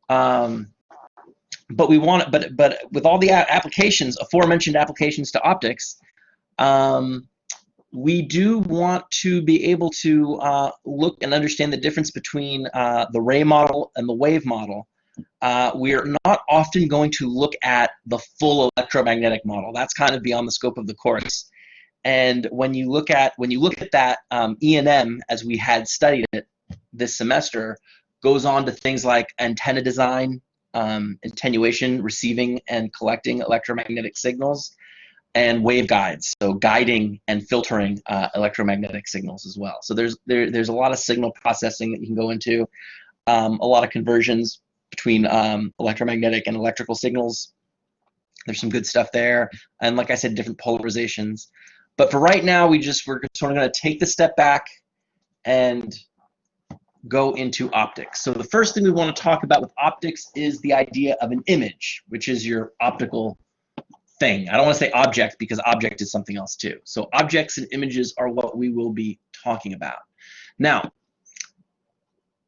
But we want, but with all the applications, aforementioned applications to optics, we do want to be able to look and understand the difference between the ray model and the wave model. We are not often going to look at the full electromagnetic model. That's kind of beyond the scope of the course. And when you look at that, E&M, as we had studied it this semester, goes on to things like antenna design, attenuation, receiving and collecting electromagnetic signals, and waveguides, so guiding and filtering electromagnetic signals as well. So there's a lot of signal processing that you can go into, a lot of conversions between electromagnetic and electrical signals. There's some good stuff there, and like I said, different polarizations. But for right now, we're sort of going to take the step back and go into optics. So the first thing we want to talk about with optics is the idea of an image, which is your optical thing. I don't want to say object because object is something else too. So objects and images are what we will be talking about. Now,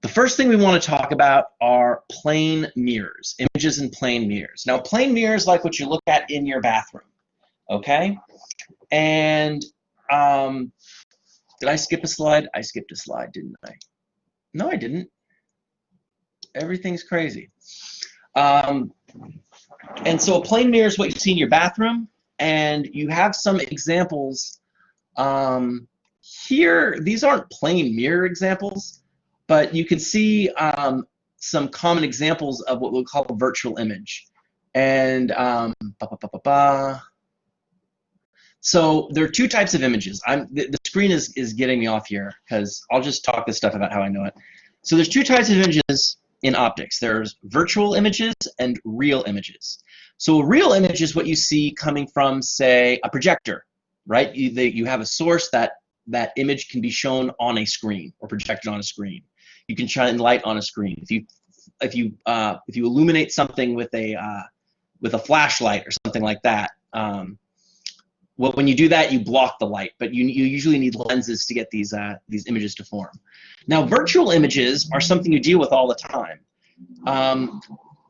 the first thing we want to talk about are plane mirrors, images in plane mirrors. Now, plane mirrors like what you look at in your bathroom, okay? And did I skip a slide? I skipped a slide, didn't I? No, I didn't. Everything's crazy. And so a plane mirror is what you see in your bathroom, and you have some examples here. These aren't plane mirror examples, but you can see some common examples of what we'll call a virtual image. And so there are two types of images. The screen is getting me off here because I'll just talk this stuff about how I know it. So there's two types of images in optics. There's virtual images and real images. So a real image is what you see coming from, say, a projector, right? You have a source that image can be shown on a screen or projected on a screen. You can shine light on a screen. If you illuminate something with a flashlight or something like that, well, when you do that, you block the light, but you usually need lenses to get these images to form. Now, virtual images are something you deal with all the time.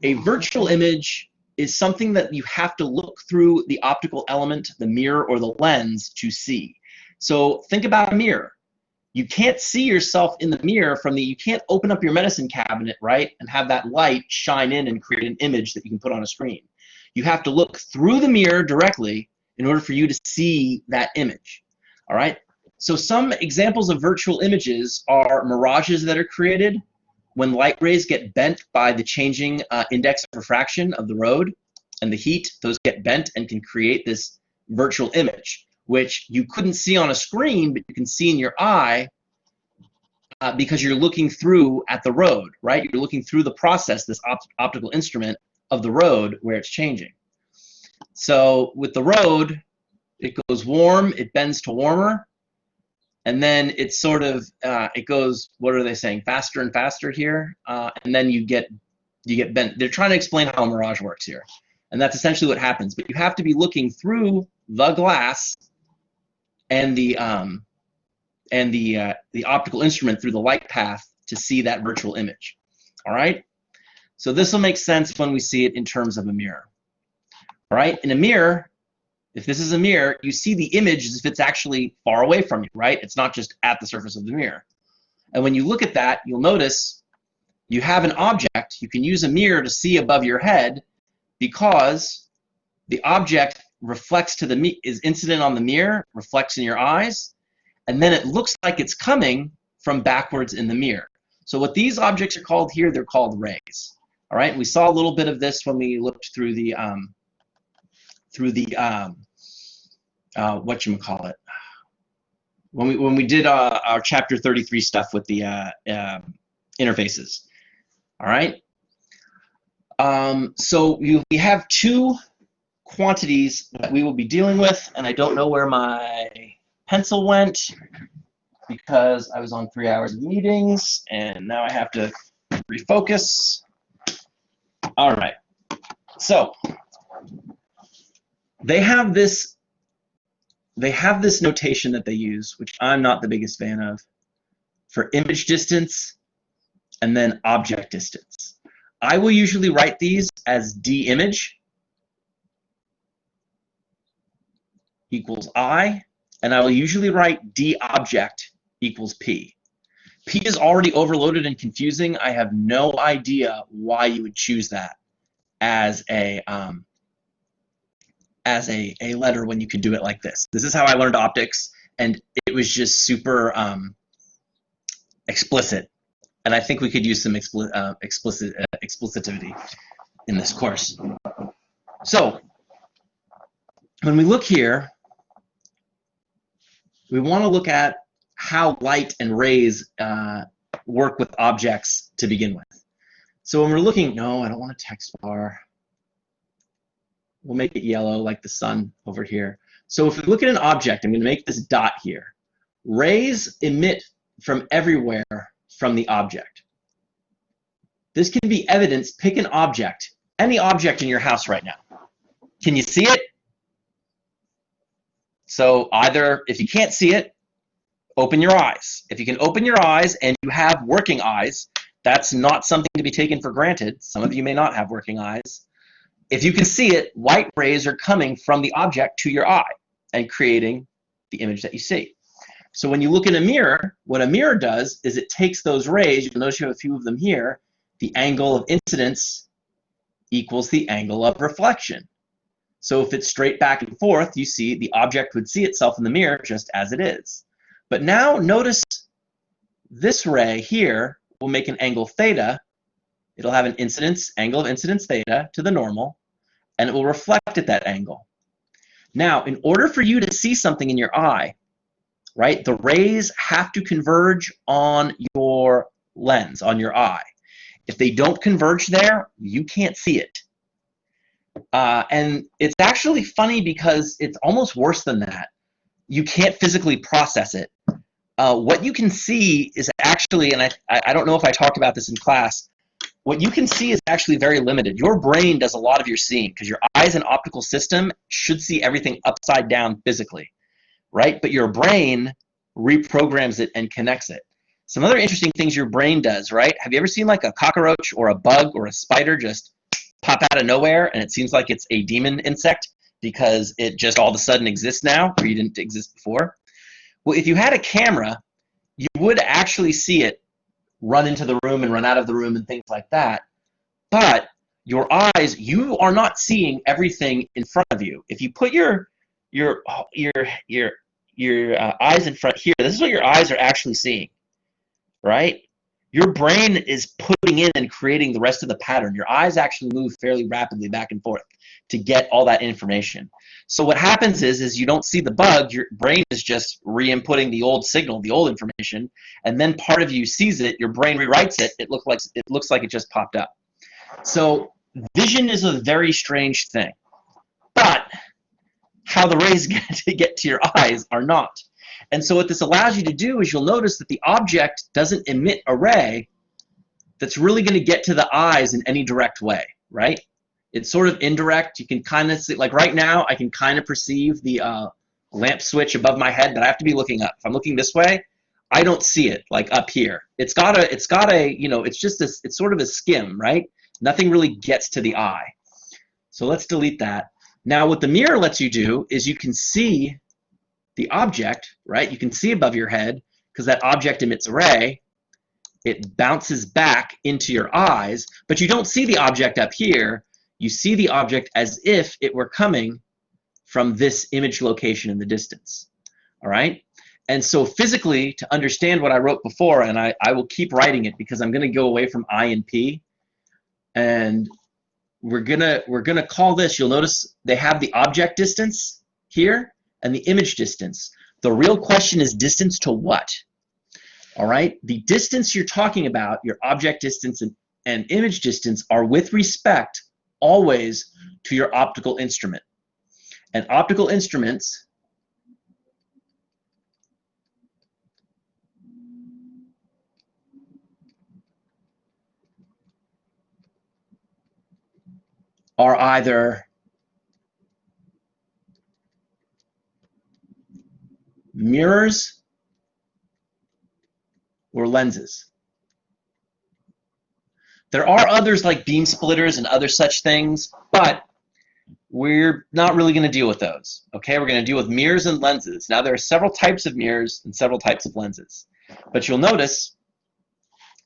A virtual image is something that you have to look through the optical element, the mirror or the lens, to see. So think about a mirror. You can't see yourself in the mirror you can't open up your medicine cabinet, right, and have that light shine in and create an image that you can put on a screen. You have to look through the mirror directly in order for you to see that image, all right? So some examples of virtual images are mirages that are created when light rays get bent by the changing index of refraction of the road and the heat. Those get bent and can create this virtual image, which you couldn't see on a screen, but you can see in your eye because you're looking through at the road, right? You're looking through the process, this optical instrument of the road where it's changing. So with the road, it goes warm, it bends to warmer, and then it's sort of, it goes, what are they saying, faster and faster here, and then you get bent. They're trying to explain how a mirage works here, and that's essentially what happens. But you have to be looking through the glass and the optical instrument through the light path to see that virtual image. All right? So this will make sense when we see it in terms of a mirror. All right? In a mirror, if this is a mirror, you see the image as if it's actually far away from you, right? It's not just at the surface of the mirror. And when you look at that, you'll notice you have an object. You can use a mirror to see above your head because the object reflects is incident on the mirror, reflects in your eyes, and then it looks like it's coming from backwards in the mirror. So what these objects are called here, they're called rays. All right, we saw a little bit of this when we looked through the whatchamacallit, when we did our chapter 33 stuff with the interfaces. All right. So we have two quantities that we will be dealing with, and I don't know where my pencil went because I was on 3 hours of meetings, and now I have to refocus. All right. So they have this notation that they use, which I'm not the biggest fan of, for image distance and then object distance. I will usually write these as D image equals I, and I will usually write D object equals P. P is already overloaded and confusing. I have no idea why you would choose that as a letter when you could do it like this. This is how I learned optics, and it was just super explicit. And I think we could use some explicitivity in this course. So when we look here, we want to look at how light and rays work with objects to begin with. So when we're looking, no, I don't want a text bar. We'll make it yellow like the sun over here. So if we look at an object, I'm going to make this dot here. Rays emit from everywhere from the object. This can be evidence. Pick an object, any object in your house right now. Can you see it? So either, if you can't see it, open your eyes. If you can open your eyes and you have working eyes, that's not something to be taken for granted. Some of you may not have working eyes. If you can see it, white rays are coming from the object to your eye and creating the image that you see. So when you look in a mirror, what a mirror does is it takes those rays, you can notice you have a few of them here, the angle of incidence equals the angle of reflection. So if it's straight back and forth, you see the object would see itself in the mirror just as it is. But now notice this ray here will make an angle theta. It'll have an incidence, angle of incidence theta to the normal, and it will reflect at that angle. Now, in order for you to see something in your eye, right, the rays have to converge on your lens, on your eye. If they don't converge there, you can't see it. And it's actually funny because it's almost worse than that. You can't physically process it. What you can see is actually, and I don't know if I talked about this in class, what you can see is actually very limited. Your brain does a lot of your seeing because your eyes and optical system should see everything upside down physically, right? But your brain reprograms it and connects it. Some other interesting things your brain does, right? Have you ever seen like a cockroach or a bug or a spider just pop out of nowhere and it seems like it's a demon insect because it just all of a sudden exists now where you didn't exist before? Well, if you had a camera, you would actually see it run into the room and run out of the room and things like that. But your eyes, you are not seeing everything in front of you. If you put your eyes in front here, this is what your eyes are actually seeing, right? Your brain is putting in and creating the rest of the pattern. Your eyes actually move fairly rapidly back and forth to get all that information. So what happens is you don't see the bug, your brain is just re-inputting the old signal, the old information, and then part of you sees it, your brain rewrites it, it looks like it just popped up. So vision is a very strange thing. But how the rays get to your eyes are not. And so what this allows you to do is you'll notice that the object doesn't emit a ray that's really going to get to the eyes in any direct way, right? It's sort of indirect. You can kind of see, like right now, I can kind of perceive the lamp switch above my head, but I have to be looking up. If I'm looking this way, I don't see it like up here. It's got a, you know, it's just this, it's sort of a skim, right? Nothing really gets to the eye. So let's delete that. Now what the mirror lets you do is you can see the object, right? You can see above your head because that object emits a ray. It bounces back into your eyes, but you don't see the object up here. You see the object as if it were coming from this image location in the distance, all right? And so physically, to understand what I wrote before, and I will keep writing it because I'm going to go away from I and P, and we're gonna call this, you'll notice they have the object distance here and the image distance. The real question is distance to what? All right, the distance you're talking about, your object distance and image distance, are with respect always to your optical instrument. And optical instruments are either mirrors or lenses. There are others like beam splitters and other such things, but we're not really going to deal with those. Okay, we're going to deal with mirrors and lenses. Now, there are several types of mirrors and several types of lenses, but you'll notice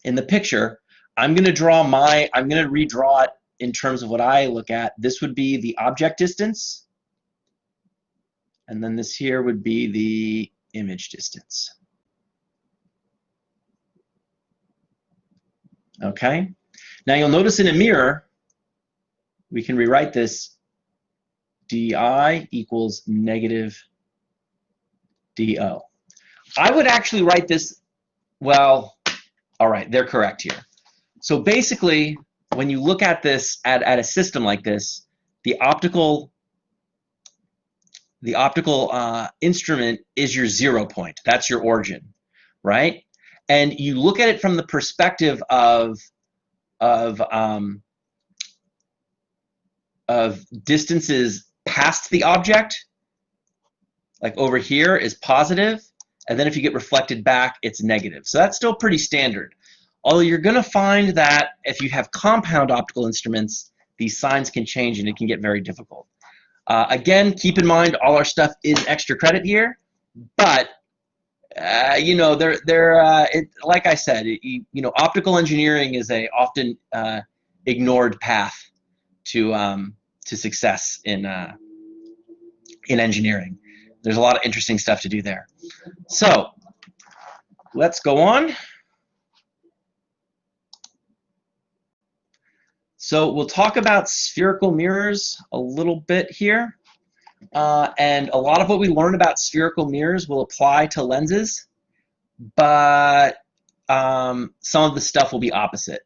in the picture, I'm going to redraw it in terms of what I look at. This would be the object distance, and then this here would be the image distance. Okay, now you'll notice in a mirror, we can rewrite this di equals negative do. I would actually write this, well, all right, they're correct here. So basically, when you look at this, at a system like this, the optical instrument is your 0 point. That's your origin, right? And you look at it from the perspective of distances past the object, like over here is positive, and then if you get reflected back, it's negative. So that's still pretty standard. Although you're going to find that if you have compound optical instruments, these signs can change and it can get very difficult. Again, keep in mind all our stuff is extra credit here, but you know, like I said, you know, optical engineering is a often ignored path to success in engineering. There's a lot of interesting stuff to do there. So let's go on. So we'll talk about spherical mirrors a little bit here. And a lot of what we learn about spherical mirrors will apply to lenses, but some of the stuff will be opposite.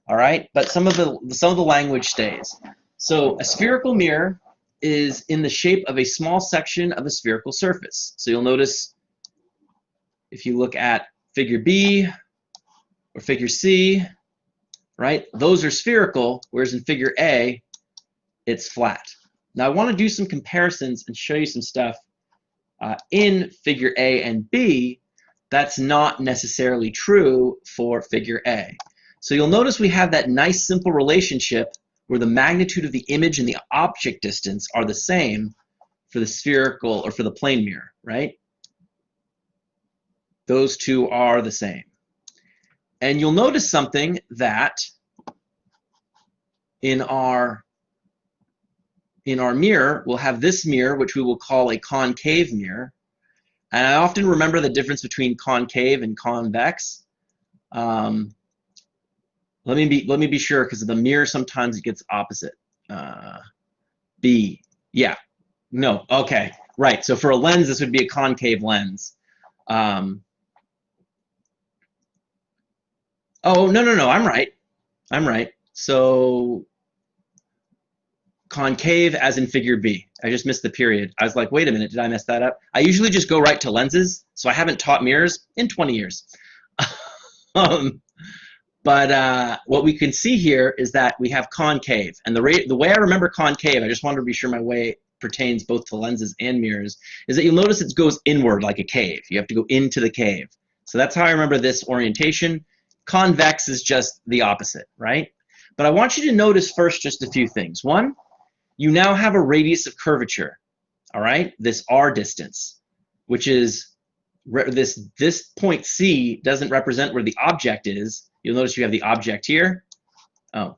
All right, but some of the language stays. So a spherical mirror is in the shape of a small section of a spherical surface. So you'll notice if you look at figure B or figure C, right, those are spherical, whereas in figure A, it's flat. Now I want to do some comparisons and show you some stuff in figure A and B that's not necessarily true for figure A. So you'll notice we have that nice simple relationship where the magnitude of the image and the object distance are the same for the spherical or for the plane mirror, right? Those two are the same. And you'll notice something that in our mirror, we'll have this mirror, which we will call a concave mirror. And I often remember the difference between concave and convex. Let me be sure, because of the mirror sometimes it gets opposite. B, yeah, no, okay, right. So for a lens, this would be a concave lens. Oh, no, I'm right. So concave as in figure B. I just missed the period. I was like, wait a minute, did I mess that up? I usually just go right to lenses, so I haven't taught mirrors in 20 years. But what we can see here is that we have concave. And the way I remember concave, I just wanted to be sure my way pertains both to lenses and mirrors, is that you'll notice it goes inward like a cave. You have to go into the cave. So that's how I remember this orientation. Convex is just the opposite, right? But I want you to notice first just a few things. One, you now have a radius of curvature, all right? This R distance, which is this point C doesn't represent where the object is. You'll notice you have the object here. Oh,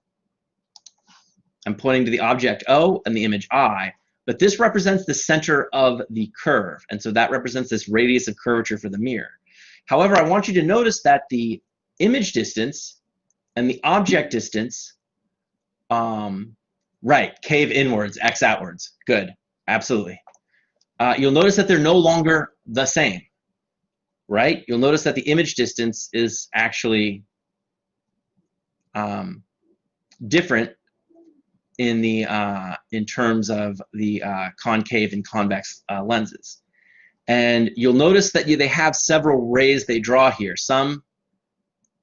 I'm pointing to the object O and the image I, but this represents the center of the curve, and so that represents this radius of curvature for the mirror. However, I want you to notice that the image distance and the object distance, right, cave inwards, X outwards. Good, absolutely. You'll notice that they're no longer the same, right? You'll notice that the image distance is actually different in terms of the concave and convex lenses. And you'll notice that they have several rays they draw here.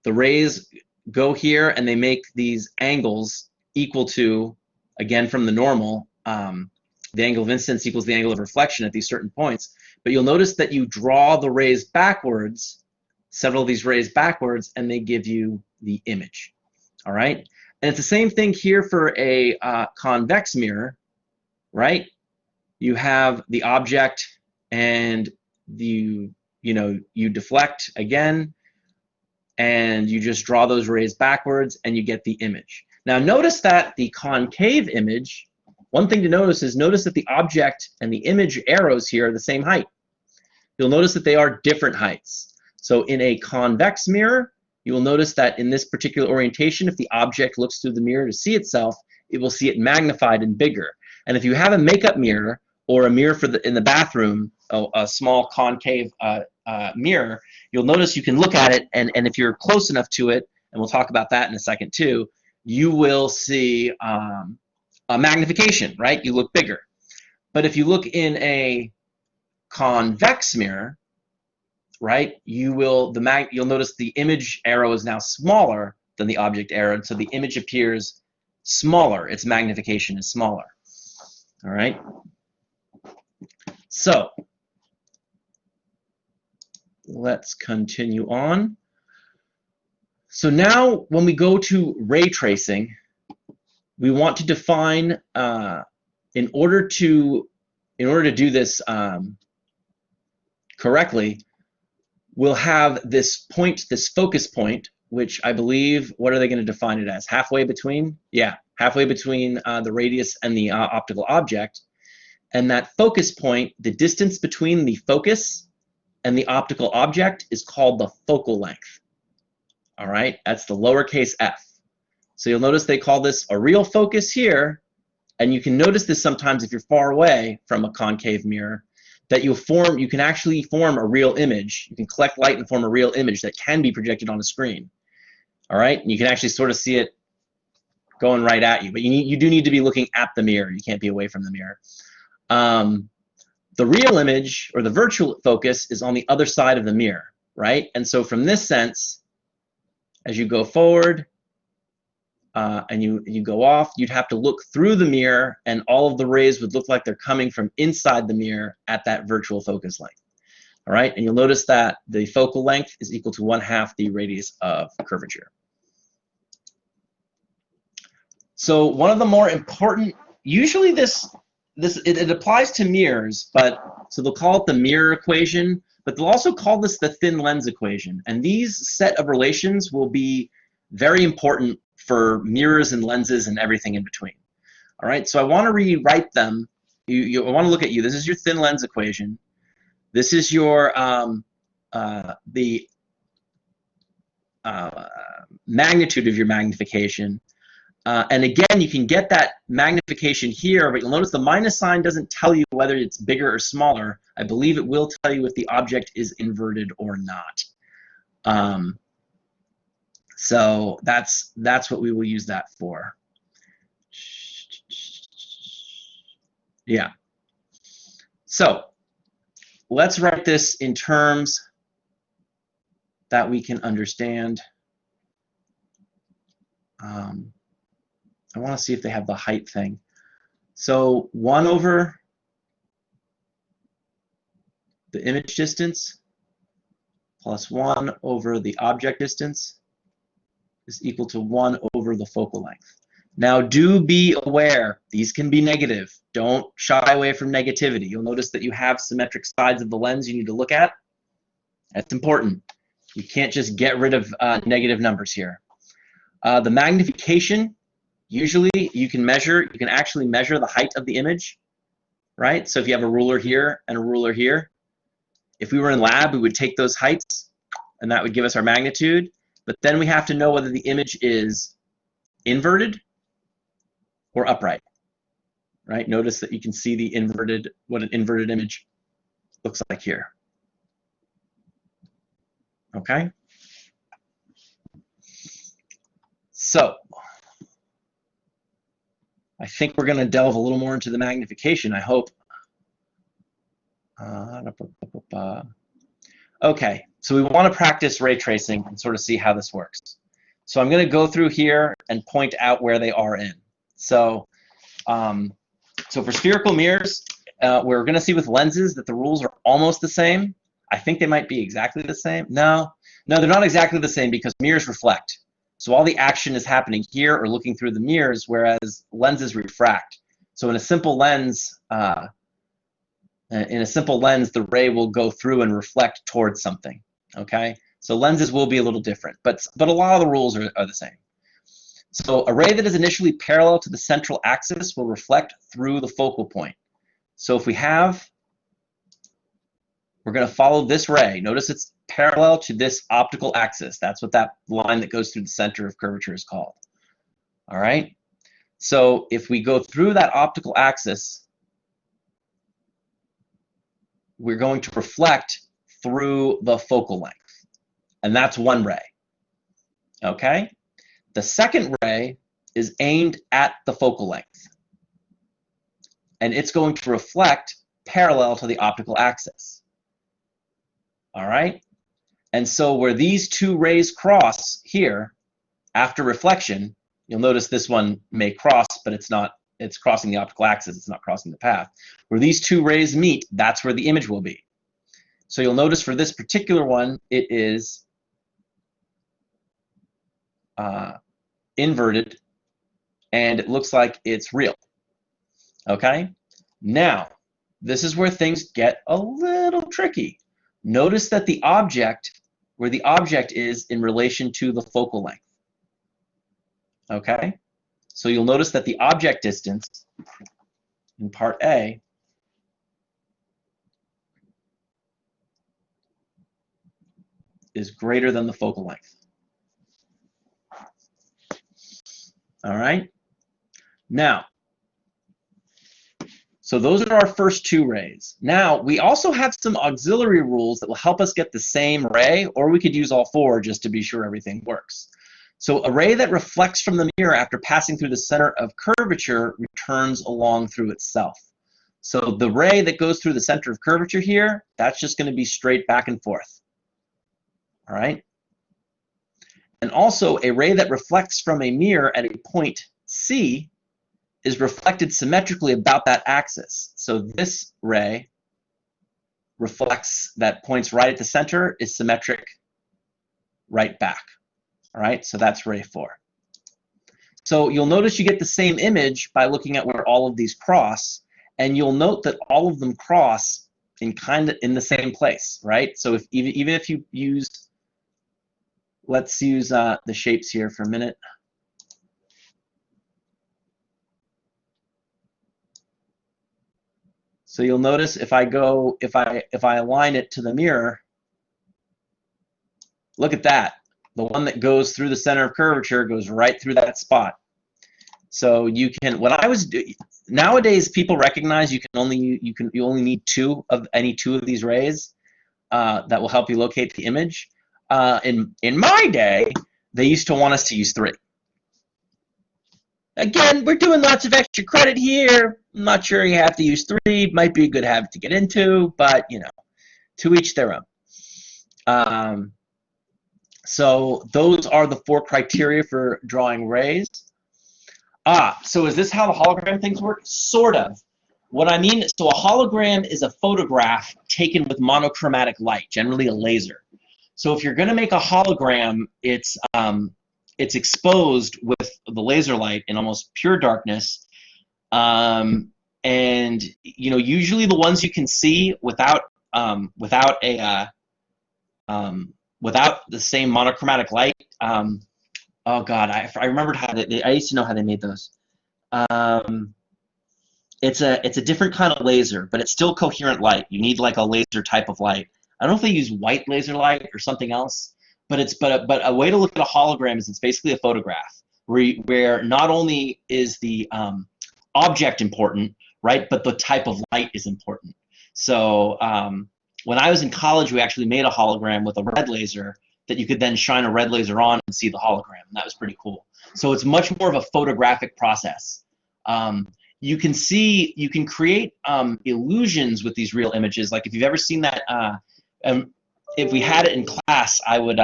The rays go here and they make these angles equal to, again from the normal, the angle of incidence equals the angle of reflection at these certain points. But you'll notice that you draw the rays backwards, several of these rays backwards, and they give you the image. All right, and it's the same thing here for a convex mirror, right? You have the object, and you deflect again, and you just draw those rays backwards, and you get the image. Now notice that the concave image, one thing to notice that the object and the image arrows here are the same height. You'll notice that they are different heights. So in a convex mirror, you will notice that in this particular orientation, if the object looks through the mirror to see itself, it will see it magnified and bigger. And if you have a makeup mirror or a mirror for in the bathroom, a small concave mirror, you'll notice you can look at it, and if you're close enough to it, and we'll talk about that in a second too, you will see a magnification, right? You look bigger. But if you look in a convex mirror, right, you'll notice the image arrow is now smaller than the object arrow, so the image appears smaller. Its magnification is smaller. All right. So let's continue on. So now when we go to ray tracing, we want to define in order to do this correctly, we'll have this point, this focus point, which I believe, what are they going to define it as? Halfway between? Yeah, halfway between the radius and the optical object. And that focus point, the distance between the focus and the optical object is called the focal length. All right, that's the lowercase f. So you'll notice they call this a real focus here, and you can notice this sometimes if you're far away from a concave mirror, that you can actually form a real image. You can collect light and form a real image that can be projected on a screen. All right, and you can actually sort of see it going right at you, but you do need to be looking at the mirror. You can't be away from the mirror. The real image, or the virtual focus, is on the other side of the mirror, right? And so from this sense, as you go forward and you go off, you'd have to look through the mirror, and all of the rays would look like they're coming from inside the mirror at that virtual focus length. All right, and you'll notice that the focal length is equal to 1/2 the radius of curvature. So one of the more important, usually it applies to mirrors, but so they'll call it the mirror equation, but they'll also call this the thin lens equation. And these set of relations will be very important for mirrors and lenses and everything in between. All right, so I want to rewrite them. I want to look at you. This is your thin lens equation. This is your magnitude of your magnification. And again, you can get that magnification here, but you'll notice the minus sign doesn't tell you whether it's bigger or smaller. I believe it will tell you if the object is inverted or not. So that's what we will use that for. Yeah. So let's write this in terms that we can understand. I want to see if they have the height thing. So 1 over the image distance plus 1 over the object distance is equal to 1 over the focal length. Now do be aware, these can be negative. Don't shy away from negativity. You'll notice that you have symmetric sides of the lens you need to look at. That's important. You can't just get rid of negative numbers here. The magnification, usually you can actually measure the height of the image, right? So if you have a ruler here and a ruler here, if we were in lab, we would take those heights and that would give us our magnitude, but then we have to know whether the image is inverted or upright, right? Notice that you can see what an inverted image looks like here. Okay? So I think we're going to delve a little more into the magnification, I hope. Okay, so we want to practice ray tracing and sort of see how this works. So I'm going to go through here and point out where they are in. So, so for spherical mirrors, we're going to see with lenses that the rules are almost the same. I think they might be exactly the same. No, they're not exactly the same because mirrors reflect. So all the action is happening here or looking through the mirrors, whereas lenses refract. So in a simple lens, the ray will go through and reflect towards something. Okay, so lenses will be a little different, but a lot of the rules are the same. So a ray that is initially parallel to the central axis will reflect through the focal point. So if we're going to follow this ray. Notice it's parallel to this optical axis. That's what that line that goes through the center of curvature is called. All right. So if we go through that optical axis, we're going to reflect through the focal length. And that's one ray. Okay? The second ray is aimed at the focal length. And it's going to reflect parallel to the optical axis. All right? And so where these two rays cross here, after reflection, you'll notice this one may cross, but it's crossing the optical axis, it's not crossing the path. Where these two rays meet, that's where the image will be. So you'll notice for this particular one, it is inverted, and it looks like it's real. Okay? Now, this is where things get a little tricky. Notice that the object, where the object is in relation to the focal length. Okay? So you'll notice that the object distance in part A is greater than the focal length. All right? Now, so those are our first two rays. Now, we also have some auxiliary rules that will help us get the same ray, or we could use all four just to be sure everything works. So a ray that reflects from the mirror after passing through the center of curvature returns along through itself. So the ray that goes through the center of curvature here, that's just going to be straight back and forth. All right? And also, a ray that reflects from a mirror at a point C is reflected symmetrically about that axis. So this ray reflects that points right at the center is symmetric right back. All right, so that's ray 4. So you'll notice you get the same image by looking at where all of these cross, and you'll note that all of them cross in the same place, right? So if even if you use, let's use the shapes here for a minute. So you'll notice if I align it to the mirror, look at that. The one that goes through the center of curvature goes right through that spot. So you can, nowadays people recognize you only need any two of these rays that will help you locate the image. In my day, they used to want us to use 3. Again, we're doing lots of extra credit here. I'm not sure you have to use 3. Might be a good habit to get into, but you know, to each their own. So those are the 4 criteria for drawing rays. So is this how the hologram things work? Sort of. What I mean, so a hologram is a photograph taken with monochromatic light, generally a laser. So if you're going to make a hologram, it's exposed with the laser light in almost pure darkness, and you know, usually the ones you can see without the same monochromatic light. Oh God, I remembered how I used to know how they made those. It's a different kind of laser, but it's still coherent light. You need like a laser type of light. I don't know if they use white laser light or something else, but a way to look at a hologram is it's basically a photograph where not only is the object important, right, but the type of light is important. So when I was in college, we actually made a hologram with a red laser that you could then shine a red laser on and see the hologram. And that was pretty cool. So it's much more of a photographic process. You can create illusions with these real images. Like if you've ever seen that, if we had it in class, I would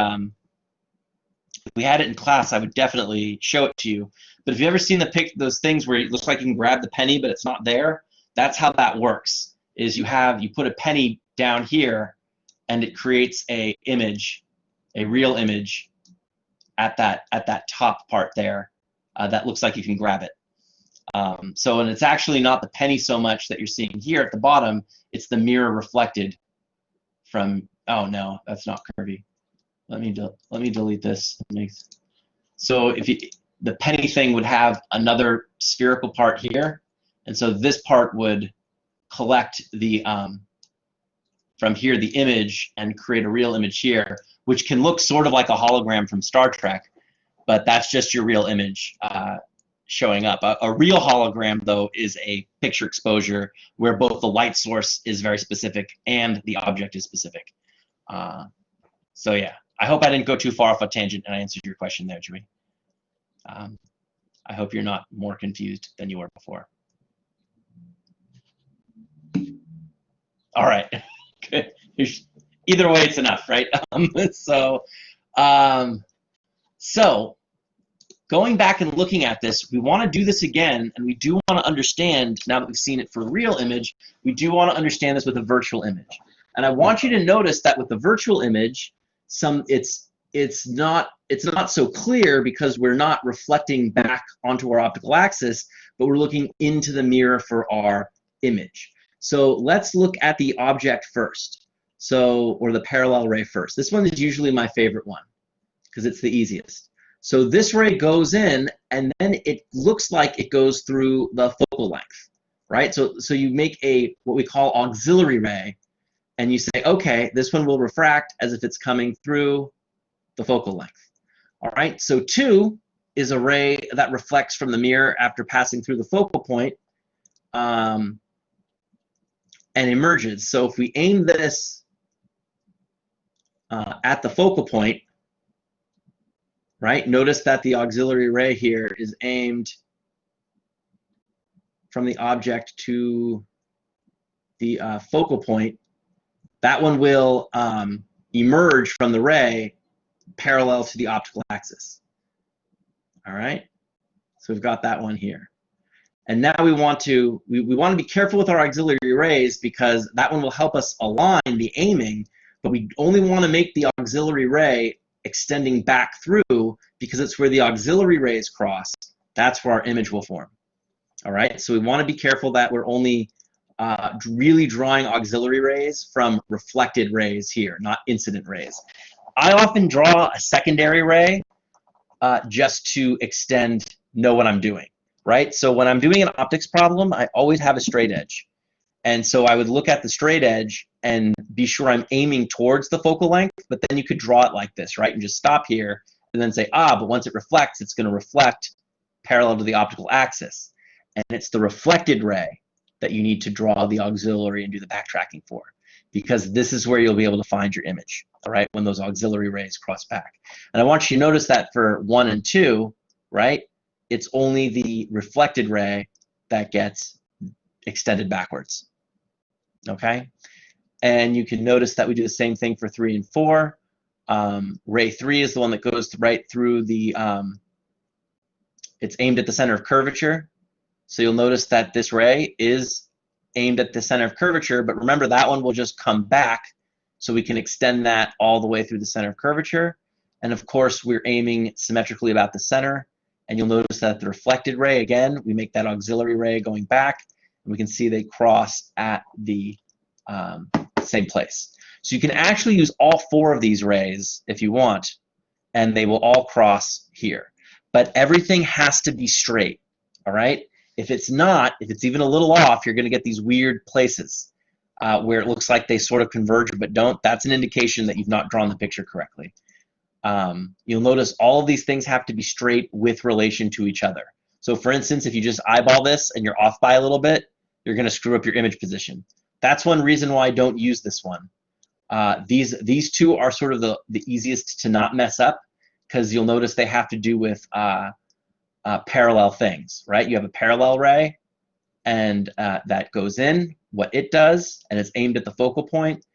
definitely show it to you. But if you've ever seen those things where it looks like you can grab the penny, but it's not there, that's how that works. Is you put a penny down here, and it creates a real image at that top part there that looks like you can grab it. And it's actually not the penny so much that you're seeing here at the bottom, it's the mirror reflected from, oh no, that's not curvy. Let me delete this. So the penny thing would have another spherical part here, and so this part would collect the from here the image and create a real image here, which can look sort of like a hologram from Star Trek, but that's just your real image showing up. A real hologram, though, is a picture exposure where both the light source is very specific and the object is specific. So yeah, I hope I didn't go too far off a tangent and I answered your question there, Joey. I hope you're not more confused than you were before. All right. Good. Either way, it's enough, right? So going back and looking at this, we want to do this again, and we do want to understand, now that we've seen it for a real image, we do want to understand this with a virtual image. And I want you to notice that with the virtual image, it's not so clear because we're not reflecting back onto our optical axis, but we're looking into the mirror for our image. So let's look at the object first, or the parallel ray first. This one is usually my favorite one because it's the easiest. So this ray goes in, and then it looks like it goes through the focal length, right? So you make what we call auxiliary ray, and you say, okay, this one will refract as if it's coming through the focal length. All right, so 2 is a ray that reflects from the mirror after passing through the focal point and emerges. So if we aim this at the focal point, right, notice that the auxiliary ray here is aimed from the object to the focal point. That one will emerge from the ray parallel to the optical axis. All right, so we've got that one here. And now we want to be careful with our auxiliary rays because that one will help us align the aiming, but we only want to make the auxiliary ray extending back through because it's where the auxiliary rays cross. That's where our image will form. All right, so we want to be careful that we're only really drawing auxiliary rays from reflected rays here, not incident rays. I often draw a secondary ray just to know what I'm doing, right? So when I'm doing an optics problem, I always have a straight edge. And so I would look at the straight edge and be sure I'm aiming towards the focal length, but then you could draw it like this, right? And just stop here and then say, but once it reflects, it's going to reflect parallel to the optical axis. And it's the reflected ray that you need to draw the auxiliary and do the backtracking for, because this is where you'll be able to find your image, all right, when those auxiliary rays cross back. And I want you to notice that for 1 and 2, right, it's only the reflected ray that gets extended backwards, okay? And you can notice that we do the same thing for 3 and 4. Ray 3 is the one that goes right through the, it's aimed at the center of curvature. So you'll notice that this ray is aimed at the center of curvature, but remember that one will just come back, so we can extend that all the way through the center of curvature. And of course, we're aiming symmetrically about the center, and you'll notice that the reflected ray, again, we make that auxiliary ray going back, and we can see they cross at the same place. So you can actually use all 4 of these rays if you want, and they will all cross here. But everything has to be straight, all right? If it's not, if it's even a little off, you're going to get these weird places where it looks like they sort of converge but don't. That's an indication that you've not drawn the picture correctly. You'll notice all of these things have to be straight with relation to each other. So for instance, if you just eyeball this and you're off by a little bit, you're going to screw up your image position. That's one reason why I don't use this one. These 2 are sort of the easiest to not mess up, because you'll notice they have to do with parallel things, right? You have a parallel ray, and that goes in, what it does, and it's aimed at the focal point,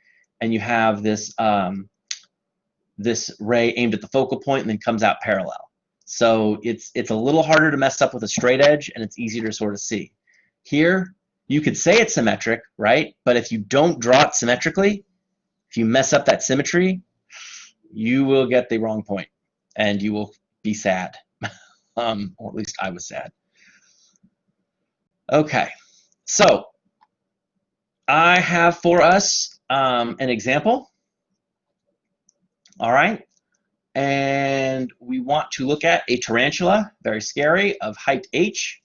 and you have this this ray aimed at the focal point and then comes out parallel. So it's a little harder to mess up with a straight edge, and it's easier to sort of see. Here, you could say it's symmetric, right? But if you don't draw it symmetrically, if you mess up that symmetry, you will get the wrong point. and you will be sad. Or at least I was sad. Okay, so I have for us an example. All right, and we want to look at a tarantula, very scary, of height h,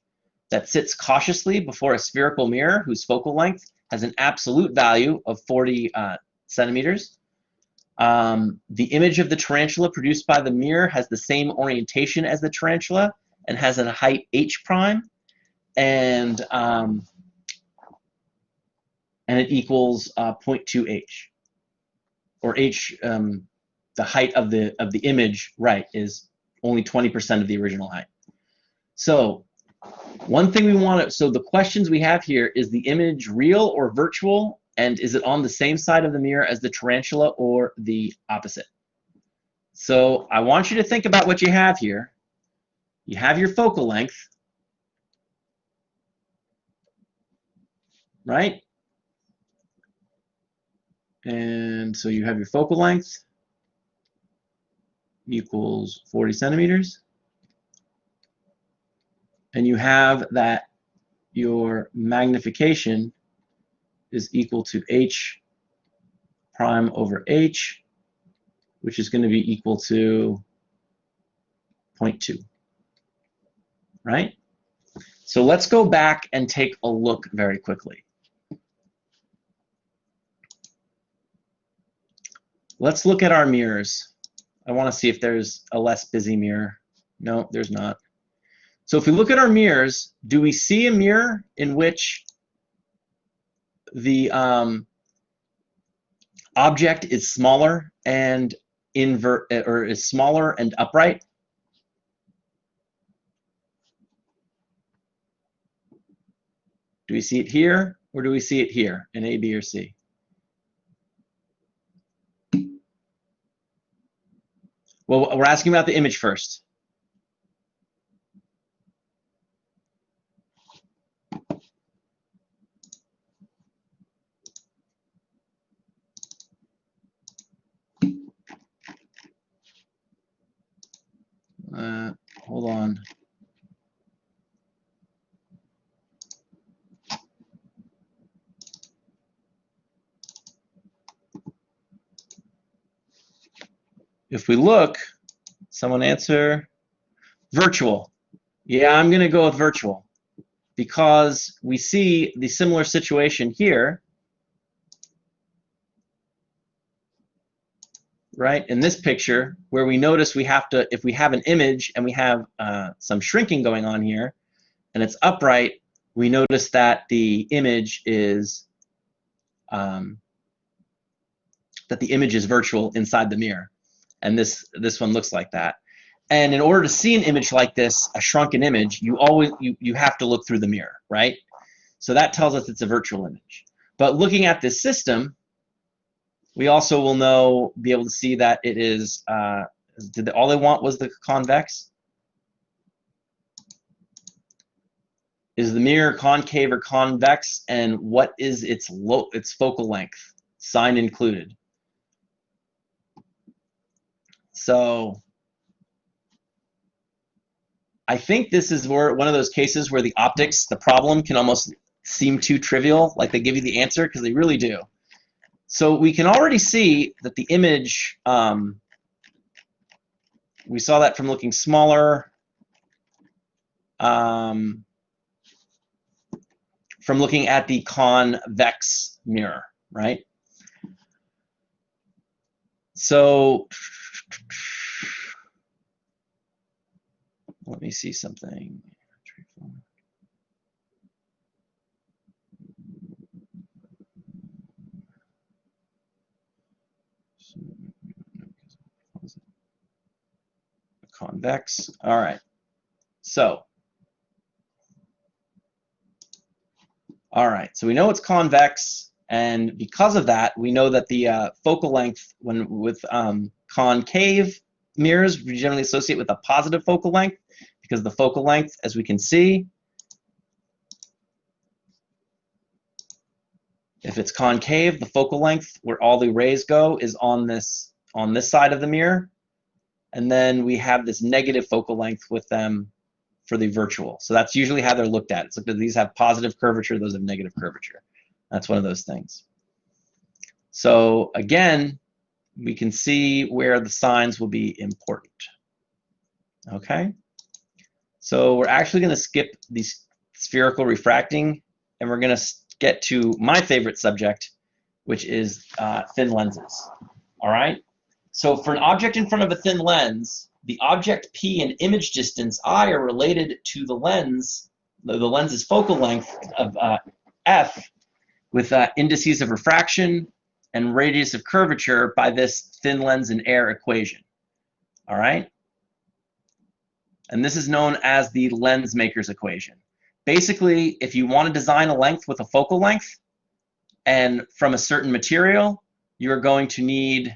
that sits cautiously before a spherical mirror whose focal length has an absolute value of 40 centimeters. The image of the tarantula produced by the mirror has the same orientation as the tarantula and has a height h prime, and it equals 0.2 h, or h. The height of the image, right, is only 20% of the original height. So one thing we want to, so the questions we have here is the image real or virtual, and is it on the same side of the mirror as the tarantula or the opposite? So I want you to think about what you have here. You have your focal length, right? And so you have your focal length equals 40 centimeters. And you have that your magnification is equal to h prime over h, which is going to be equal to 0.2, right? So let's go back and take a look very quickly. Let's look at our mirrors. I want to see if there's a less busy mirror. No, there's not. So if we look at our mirrors, do we see a mirror in which the object is smaller and is smaller and upright? Do we see it here, or do we see it here in A, B, or C? Well, we're asking about the image first. Hold on. If we look, someone answer virtual. Yeah, I'm going to go with virtual because we see the similar situation here, right? In this picture, where we notice we have to, if we have an image and we have some shrinking going on here, and it's upright, we notice that the image is virtual inside the mirror, and this one looks like that. And in order to see an image like this, a shrunken image, you have to look through the mirror, right? So that tells us it's a virtual image. But looking at this system, we also will be able to see that it is, all they want was the convex? Is the mirror concave or convex, and what is its focal length? Sign included. So I think this is one of those cases where the optics, the problem can almost seem too trivial, like they give you the answer, because they really do. So we can already see that the image, we saw that from looking smaller, from looking at the convex mirror, right? So let me see something. Convex. All right. So, so we know it's convex, and because of that, we know that the focal length, with concave mirrors, we generally associate with a positive focal length, because the focal length, as we can see, if it's concave, the focal length where all the rays go is on this side of the mirror. and then we have this negative focal length with them for the virtual. So that's usually how they're looked at. It's looked at these have positive curvature, those have negative curvature. That's one of those things. So again, we can see where the signs will be important. Okay? So we're actually going to skip the spherical refracting, and we're going to get to my favorite subject, which is thin lenses. All right? So for an object in front of a thin lens, the object P and image distance I are related to the lens, the lens's focal length of F, with indices of refraction and radius of curvature by this thin lens and air equation. All right? And this is known as the lens maker's equation. Basically, if you want to design a length with a focal length and from a certain material, you're going to need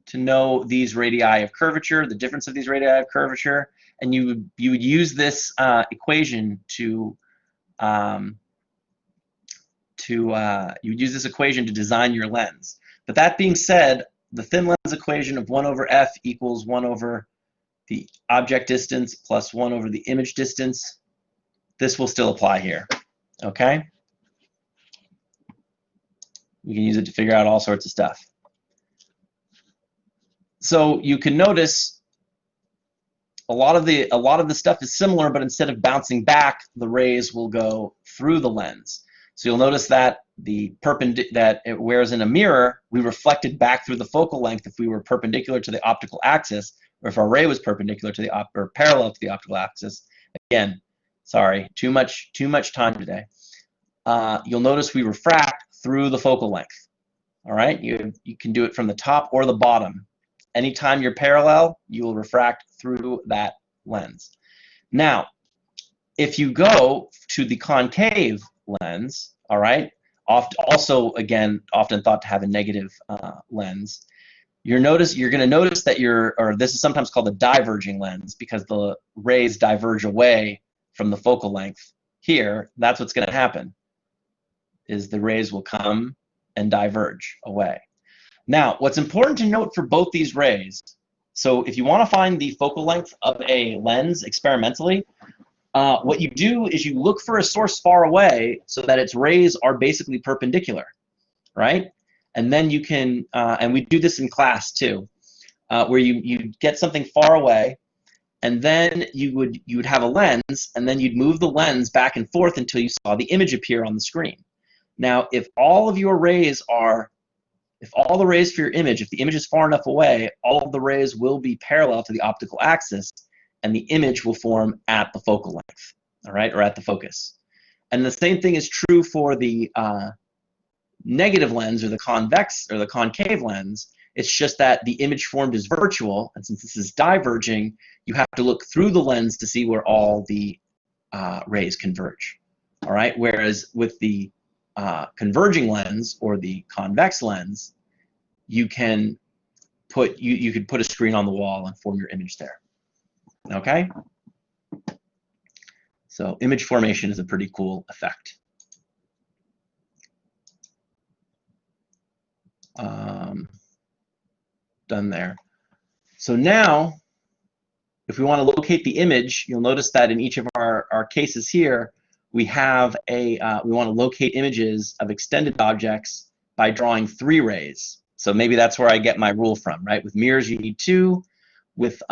to know these radii of curvature, the difference of these radii of curvature, and you would use this equation to design your lens. But that being said, the thin lens equation of 1 over f equals 1 over the object distance plus 1 over the image distance, this will still apply here, okay? You can use it to figure out all sorts of stuff. So you can notice a lot of the stuff is similar, but instead of bouncing back, the rays will go through the lens. So you'll notice that whereas in a mirror, we reflected back through the focal length if we were perpendicular to the optical axis, or if our ray was perpendicular to the or parallel to the optical axis. Again, sorry, too much time today. You'll notice we refract through the focal length. All right, you can do it from the top or the bottom. Anytime you're parallel, you will refract through that lens. Now, if you go to the concave lens, all right, also again often thought to have a negative lens, you're going to notice that this is sometimes called a diverging lens because the rays diverge away from the focal length. Here, that's what's going to happen, is the rays will come and diverge away. Now, what's important to note for both these rays, so if you want to find the focal length of a lens experimentally, what you do is you look for a source far away so that its rays are basically perpendicular, right? And then you can, and we do this in class too, where you get something far away, and then you would have a lens, and then you'd move the lens back and forth until you saw the image appear on the screen. Now, if all the rays for your image, if the image is far enough away, all of the rays will be parallel to the optical axis, and the image will form at the focal length, all right, or at the focus. And the same thing is true for the negative lens or the convex or the concave lens. It's just that the image formed is virtual, and since this is diverging, you have to look through the lens to see where all the rays converge, all right? Whereas with the converging lens or the convex lens, you can put a screen on the wall and form your image there. Okay? So image formation is a pretty cool effect. Done there. So now, if we want to locate the image, you'll notice that in each of our cases here, we have we want to locate images of extended objects by drawing 3 rays. So maybe that's where I get my rule from, right? With mirrors, you need 2. With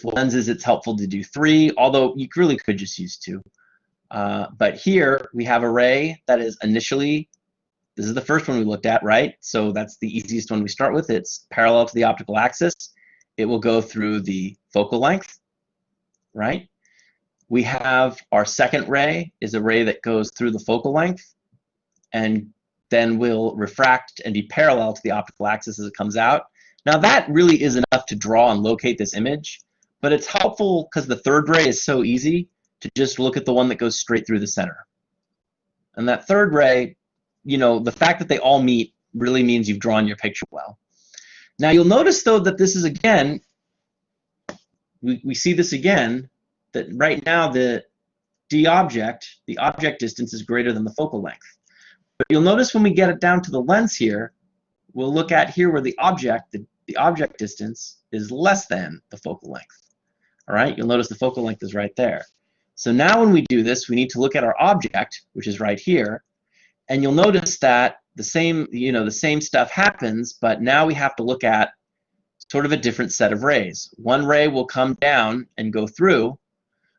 lenses, it's helpful to do 3, although you really could just use 2. But here, we have a ray that is initially, this is the first one we looked at, right? So that's the easiest one we start with. It's parallel to the optical axis. It will go through the focal length, right? We have our second ray is a ray that goes through the focal length and then will refract and be parallel to the optical axis as it comes out. Now that really is enough to draw and locate this image, but it's helpful because the third ray is so easy to just look at the one that goes straight through the center. And that third ray, you know, the fact that they all meet really means you've drawn your picture well. Now you'll notice though that this is again, we see this again, that right now the object distance is greater than the focal length. But you'll notice when we get it down to the lens here, we'll look at here where the object distance is less than the focal length. All right, you'll notice the focal length is right there. So now when we do this, we need to look at our object, which is right here, and you'll notice that the same stuff happens, but now we have to look at sort of a different set of rays. One ray will come down and go through,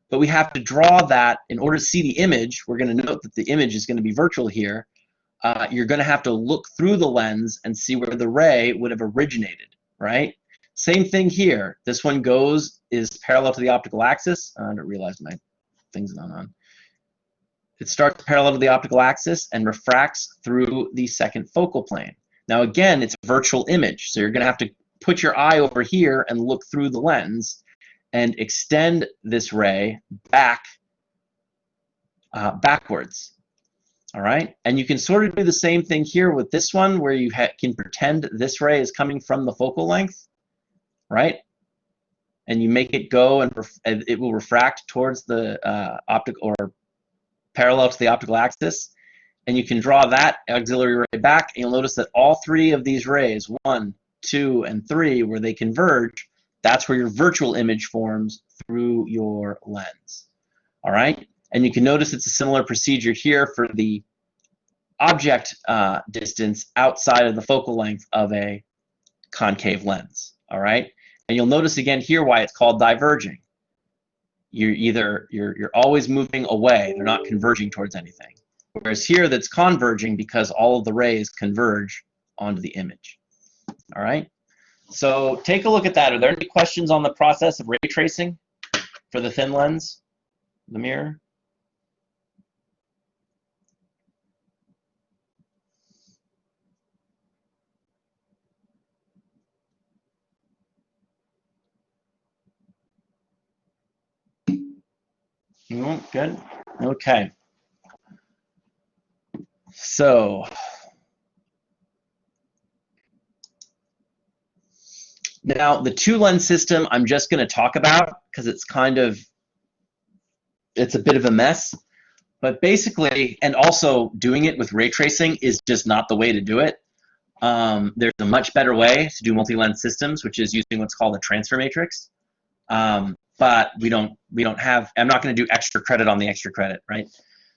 but we have to draw that in order to see the image. We're going to note that the image is going to be virtual here. You're going to have to look through the lens and see where the ray would have originated, right? Same thing here. This one is parallel to the optical axis. I don't realize my thing's not on. It starts parallel to the optical axis and refracts through the second focal plane. Now again, it's a virtual image, so you're going to have to put your eye over here and look through the lens and extend this ray backwards. All right, and you can sort of do the same thing here with this one, where you can pretend this ray is coming from the focal length, right? And you make it go, and it will refract towards the optical, or parallel to the optical axis, and you can draw that auxiliary ray back, and you'll notice that all three of these rays, 1, 2, and 3, where they converge, that's where your virtual image forms through your lens. All right, and you can notice it's a similar procedure here for the object distance outside of the focal length of a concave lens. All right, and you'll notice again here why it's called diverging. You're always moving away. They're not converging towards anything. Whereas here, that's converging because all of the rays converge onto the image. All right. So take a look at that. Are there any questions on the process of ray tracing for the thin lens, the mirror? No, good. Okay. So now the two lens system I'm just going to talk about because it's a bit of a mess. But basically, and also doing it with ray tracing is just not the way to do it. There's a much better way to do multi-lens systems, which is using what's called a transfer matrix. But we don't have, I'm not going to do extra credit on the extra credit, right?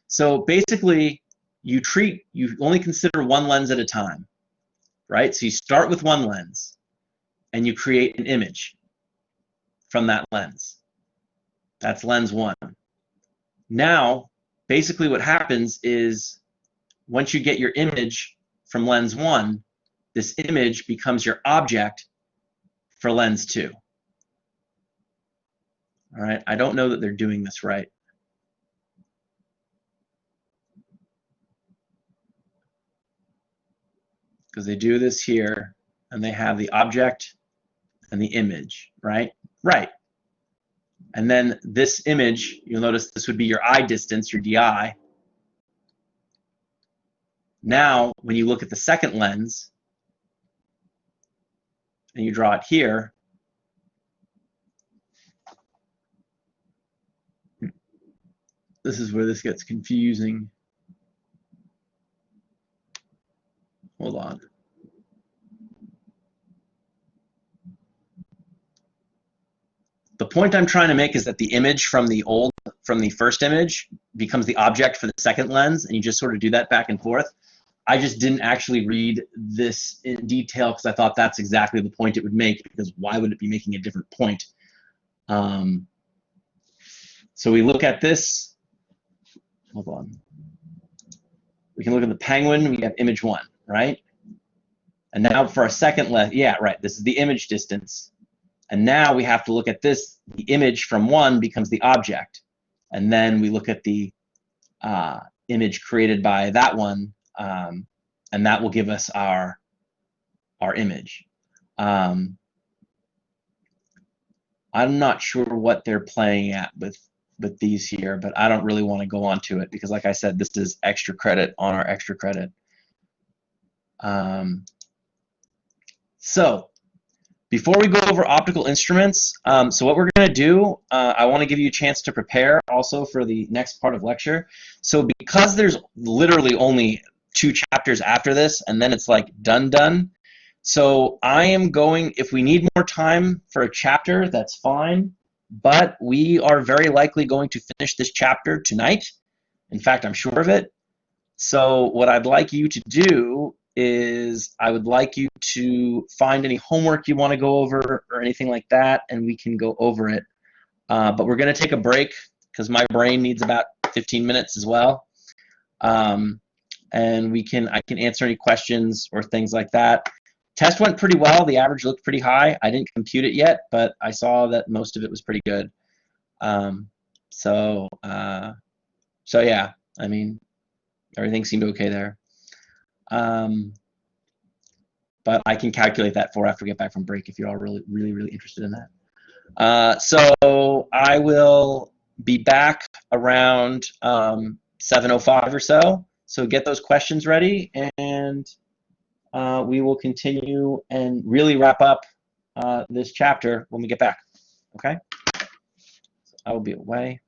So basically, you only consider one lens at a time, right? So you start with one lens, and you create an image from that lens. That's lens 1. Now, basically what happens is once you get your image from lens 1, this image becomes your object for lens 2. All right, I don't know that they're doing this right. Because they do this here, and they have the object and the image, right? Right. And then this image, you'll notice this would be your eye distance, your DI. Now, when you look at the second lens, and you draw it here, this is where this gets confusing. Hold on. The point I'm trying to make is that the image from the first image becomes the object for the second lens, and you just sort of do that back and forth. I just didn't actually read this in detail because I thought that's exactly the point it would make, because why would it be making a different point? So we look at this. Hold on. We can look at the penguin. We have image 1, right? And now for our second lens, yeah, right. This is the image distance. And now we have to look at this. The image from 1 becomes the object. And then we look at the image created by that one, and that will give us our image. I'm not sure what they're playing at with these here, but I don't really want to go on to it because, like I said, this is extra credit on our extra credit. So before we go over optical instruments, so what we're going to do, I want to give you a chance to prepare also for the next part of lecture. So because there's literally only 2 chapters after this, and then it's like done, So I am going, if we need more time for a chapter, that's fine, but we are very likely going to finish this chapter tonight. In fact, I'm sure of it. So what I'd like you to do is I would like you to find any homework you want to go over or anything like that, and we can go over it. But we're going to take a break because my brain needs about 15 minutes as well. And I can answer any questions or things like that. Test went pretty well. The average looked pretty high. I didn't compute it yet, but I saw that most of it was pretty good. So yeah, I mean, everything seemed okay there. But I can calculate that for after we get back from break if you're all really interested in that. So I will be back around 7:05 or so. So get those questions ready, and we will continue and really wrap up this chapter when we get back. Okay? So I will be away.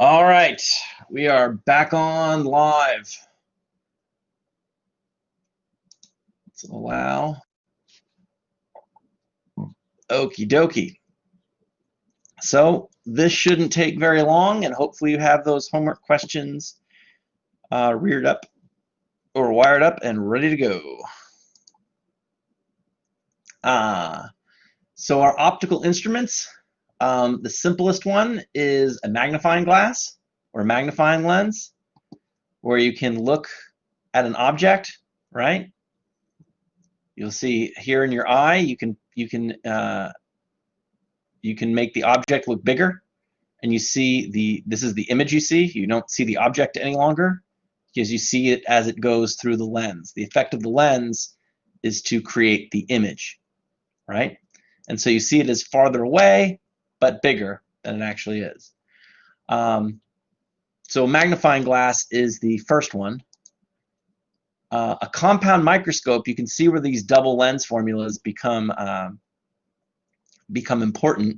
All right, we are back on live. Let's allow. Okie dokie. So this shouldn't take very long, and hopefully you have those homework questions reared up or wired up and ready to go. So our optical instruments, the simplest one is a magnifying glass or magnifying lens, where you can look at an object, right? You'll see here in your eye, you can make the object look bigger, and you see this is the image you see. You don't see the object any longer because you see it as it goes through the lens. The effect of the lens is to create the image, right? And so you see it as farther away, but bigger than it actually is. So a magnifying glass is the first one. A compound microscope, you can see where these double lens formulas become important.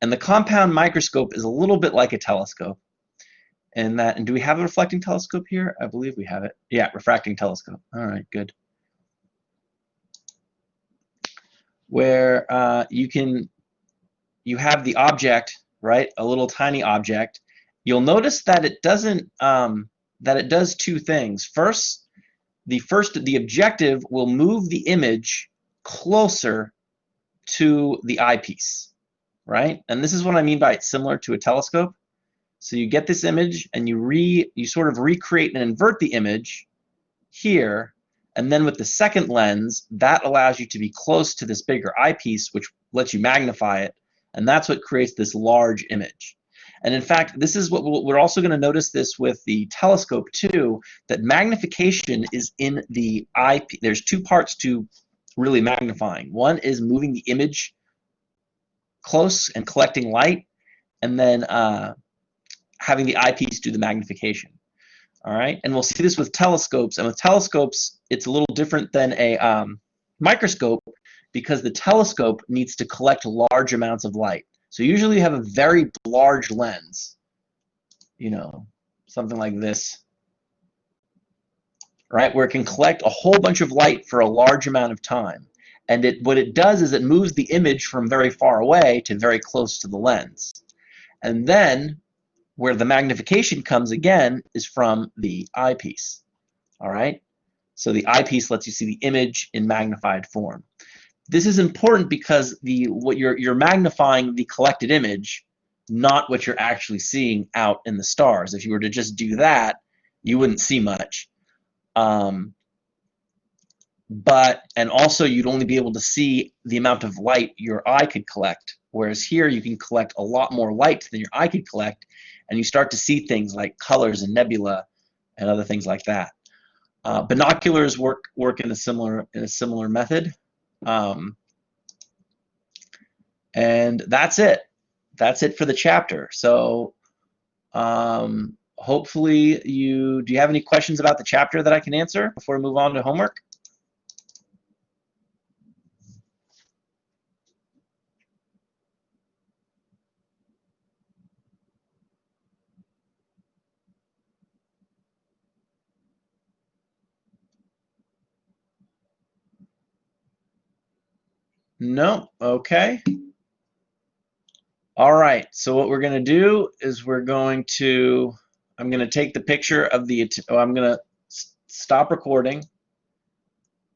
And the compound microscope is a little bit like a telescope. And do we have a reflecting telescope here? I believe we have it. Yeah, refracting telescope. All right, good. Where you have the object, right? A little tiny object. You'll notice that it doesn't that it does two things. First, the objective will move the image closer to the eyepiece, right? And this is what I mean by it's similar to a telescope. So you get this image and you sort of recreate and invert the image here, and then with the second lens, that allows you to be close to this bigger eyepiece, which lets you magnify it, and that's what creates this large image. And in fact, this is what we're also going to notice this with the telescope too, that magnification is in the eyepiece. There's two parts to really magnifying. One is moving the image close and collecting light, and then having the eyepiece do the magnification. All right, and we'll see this with telescopes. And with telescopes, it's a little different than a microscope because the telescope needs to collect large amounts of light. So usually you have a very large lens, you know, something like this, right, where it can collect a whole bunch of light for a large amount of time. And what it does is it moves the image from very far away to very close to the lens. And then where the magnification comes again is from the eyepiece. All right, so the eyepiece lets you see the image in magnified form. This is important because what you're magnifying the collected image, not what you're actually seeing out in the stars. If you were to just do that, you wouldn't see much. And also you'd only be able to see the amount of light your eye could collect. Whereas here you can collect a lot more light than your eye could collect, and you start to see things like colors and nebula and other things like that. Binoculars work in a similar method. And that's it. That's it for the chapter. So hopefully do you have any questions about the chapter that I can answer before we move on to homework? No? Okay. All right, so what we're going to do is I'm going to take the picture of I'm going to stop recording.